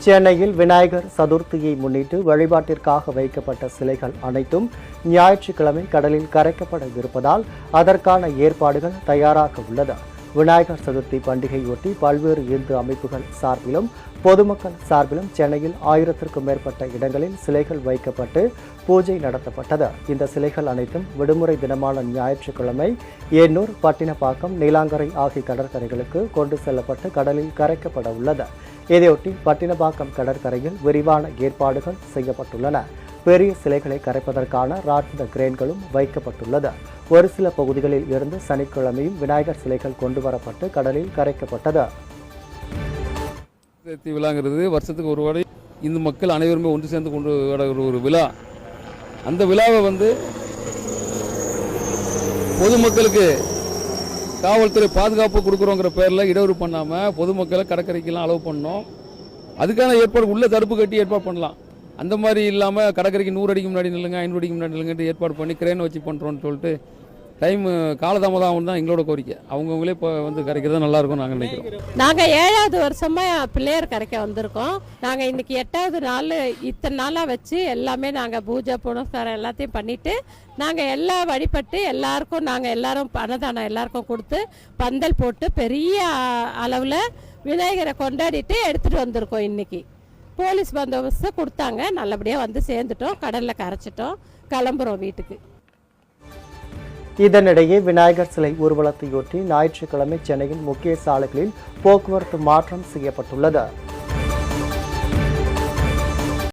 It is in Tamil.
சென்னையில் விநாயகர் சதுர்த்தியை முன்னிட்டு வழிபாட்டிற்காக வைக்கப்பட்ட சிலைகள் அனைத்தும் ஞாயிற்றுக்கிழமை கடலில் கரைக்கப்பட இருப்பதால் அதற்கான ஏற்பாடுகள் தயாராக உள்ளது. விநாயகர் சதுர்த்தி பண்டிகையொட்டி பல்வேறு இந்து அமைப்புகள் சார்பிலும் பொதுமக்கள் சார்பிலும் சென்னையில் 1000க்கும் மேற்பட்ட இடங்களில் சிலைகள் வைக்கப்பட்டு பூஜை நடத்தப்பட்டது. இந்த சிலைகள் அனைத்தும் விடுமுறை தினமான ஞாயிற்றுக்கிழமை எண்ணூர், பட்டினப்பாக்கம், நீலாங்கரை ஆகிய கடற்கரைகளுக்கு கொண்டு செல்லப்பட்டு கடலில் கரைக்கப்பட உள்ளது. இதையொட்டி பட்டினப்பாக்கம் கடற்கரையில் விரிவான ஏற்பாடுகள் செய்யப்பட்டுள்ளன. பெரிய சிலைகளை கரைப்பதற்கான ராட்சத கிரேன்களும் வைக்கப்பட்டுள்ளது. ஒரு சில பகுதிகளில் இருந்து சனிக்கிழமையும் விநாயகர் சிலைகள் கொண்டு வரப்பட்டு கடலில் கரைக்கப்பட்டது. விழாங்கிறது வருஷத்துக்கு ஒரு வாட்டி இந்து மக்கள் அனைவருமே ஒன்று சேர்ந்து கொண்டு வர ஒரு விழா. அந்த விழாவை பொதுமக்களுக்கு காவல்துறை பாதுகாப்பு கொடுக்குறோங்கிற பேரில் இடையூறு பண்ணாமல் பொதுமக்களை கடற்கரைக்கெல்லாம் அலோவ் பண்ணோம். அதுக்கான ஏற்பாடு உள்ள தடுப்பு கட்டி ஏற்பாடு பண்ணலாம். அந்த மாதிரி இல்லாமல் கடற்கரைக்கு 100 அடிக்கு முன்னாடி நில்லுங்க, 500 அடிக்கு முன்னாடி நில்லுங்கன்ட்டு ஏற்பாடு பண்ணி கிரேன் வச்சு பண்ணுறோன்னு சொல்லிட்டு டைம் காலதாமதம் தான் எங்களோட கோரிக்கை. அவங்கவுங்களே இப்போ கரைக்கிறது நல்லாயிருக்கும் நாங்கள் நினைக்கிறோம். நாங்கள் 7வது வருஷமாக பிள்ளையார் கரைக்க வந்திருக்கோம். நாங்கள் இன்றைக்கி 8வது நாள். இத்தனை நாளாக வச்சு எல்லாமே நாங்கள் பூஜை புனஸ்காரம் எல்லாத்தையும் பண்ணிவிட்டு நாங்கள் எல்லாம் வழிபட்டு எல்லாருக்கும் நாங்கள் எல்லாரும் அன்னதானம் எல்லாருக்கும் கொடுத்து பந்தல் போட்டு பெரிய அளவில் விநாயகரை கொண்டாடிட்டு எடுத்துகிட்டு வந்திருக்கோம். இன்றைக்கி போலீஸ் பந்தோபஸ்து கொடுத்தாங்க. நல்லபடியாக வந்து சேர்ந்துட்டோம், கடலில் கரைச்சிட்டோம், கிளம்புறோம் வீட்டுக்கு. இதனிடையே விநாயகர் சிலை ஊர்வலத்தையொட்டி ஞாயிற்றுக்கிழமை சென்னையின் முக்கிய சாலைகளில் போக்குவரத்து மாற்றம் செய்யப்பட்டுள்ளது.